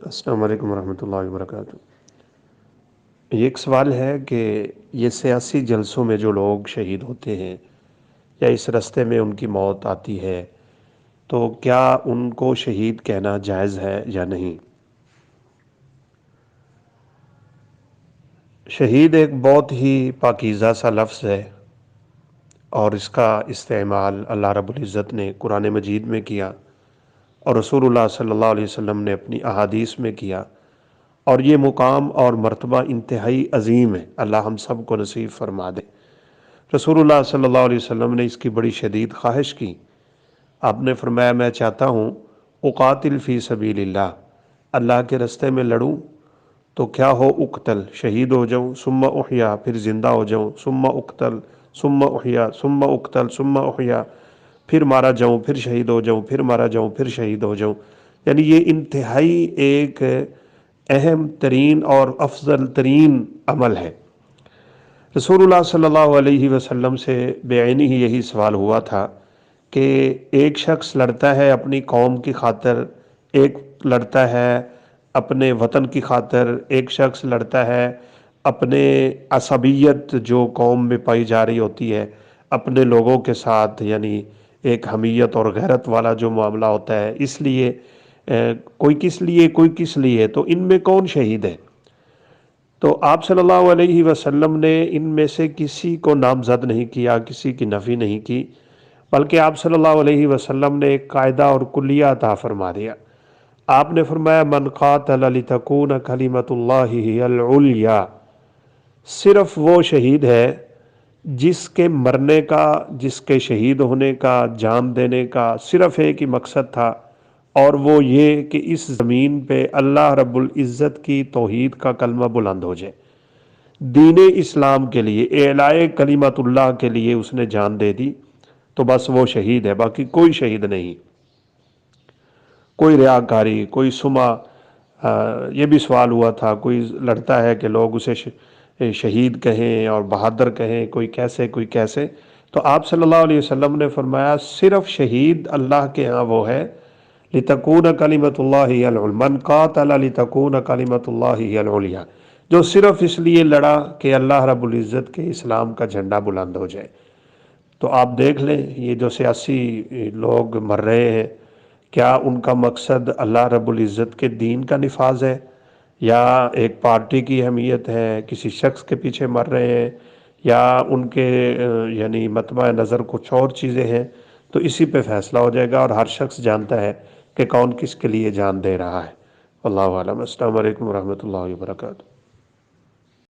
السلام علیکم ورحمۃ اللہ وبرکاتہ۔ یہ ایک سوال ہے کہ یہ سیاسی جلسوں میں جو لوگ شہید ہوتے ہیں یا اس رستے میں ان کی موت آتی ہے تو کیا ان کو شہید کہنا جائز ہے یا نہیں؟ شہید ایک بہت ہی پاکیزہ سا لفظ ہے، اور اس کا استعمال اللہ رب العزت نے قرآن مجید میں کیا اور رسول اللہ صلی اللہ علیہ وسلم نے اپنی احادیث میں کیا، اور یہ مقام اور مرتبہ انتہائی عظیم ہے۔ اللہ ہم سب کو نصیب فرما دے۔ رسول اللہ صلی اللہ علیہ وسلم نے اس کی بڑی شدید خواہش کی۔ آپ نے فرمایا، میں چاہتا ہوں اقاتل فی سبیل اللہ، اللہ کے رستے میں لڑوں تو کیا ہو، اقتل، شہید ہو جاؤں، ثم احیا، پھر زندہ ہو جاؤں، ثم اقتل، ثم احیا، ثم اقتل، ثم احیا، پھر مارا جاؤں، پھر شہید ہو جاؤں، پھر مارا جاؤں، پھر شہید ہو جاؤں۔ یعنی یہ انتہائی ایک اہم ترین اور افضل ترین عمل ہے۔ رسول اللہ صلی اللہ علیہ وسلم سے بعینی ہی یہی سوال ہوا تھا کہ ایک شخص لڑتا ہے اپنی قوم کی خاطر، ایک لڑتا ہے اپنے وطن کی خاطر، ایک شخص لڑتا ہے اپنے عصبیت جو قوم میں پائی جا رہی ہوتی ہے اپنے لوگوں کے ساتھ، یعنی ایک حمیت اور غیرت والا جو معاملہ ہوتا ہے، اس لیے کوئی کس لیے کوئی کس لیے، تو ان میں کون شہید ہے؟ تو آپ صلی اللہ علیہ وسلم نے ان میں سے کسی کو نامزد نہیں کیا، کسی کی نفی نہیں کی، بلکہ آپ صلی اللہ علیہ وسلم نے ایک قاعدہ اور کلیہ عطا فرما دیا۔ آپ نے فرمایا، من قاتل لتکون کلمۃ اللہ ہی العلیٰ، صرف وہ شہید ہے جس کے مرنے کا، جس کے شہید ہونے کا، جان دینے کا صرف ایک ہی مقصد تھا، اور وہ یہ کہ اس زمین پہ اللہ رب العزت کی توحید کا کلمہ بلند ہو جائے، دین اسلام کے لیے، اعلاء کلمت اللہ کے لیے اس نے جان دے دی، تو بس وہ شہید ہے، باقی کوئی شہید نہیں۔ کوئی ریاکاری، کوئی سما، یہ بھی سوال ہوا تھا، کوئی لڑتا ہے کہ لوگ اسے شہید کہیں اور بہادر کہیں، کوئی کیسے کوئی کیسے، تو آپ صلی اللہ علیہ وسلم نے فرمایا صرف شہید اللہ کے ہاں وہ ہے لتکون کلمۃ اللہ ہی العلیٰ، من قاتل لتکون کلمۃ اللہ ہی العلیٰ، جو صرف اس لیے لڑا کہ اللہ رب العزت کے اسلام کا جھنڈا بلند ہو جائے۔ تو آپ دیکھ لیں، یہ جو سیاسی لوگ مر رہے ہیں، کیا ان کا مقصد اللہ رب العزت کے دین کا نفاذ ہے، یا ایک پارٹی کی اہمیت ہے، کسی شخص کے پیچھے مر رہے ہیں، یا ان کے یعنی مطمع نظر کچھ اور چیزیں ہیں؟ تو اسی پہ فیصلہ ہو جائے گا، اور ہر شخص جانتا ہے کہ کون کس کے لیے جان دے رہا ہے۔ اللہ عالم۔ السلام علیکم ورحمۃ اللہ وبرکاتہ۔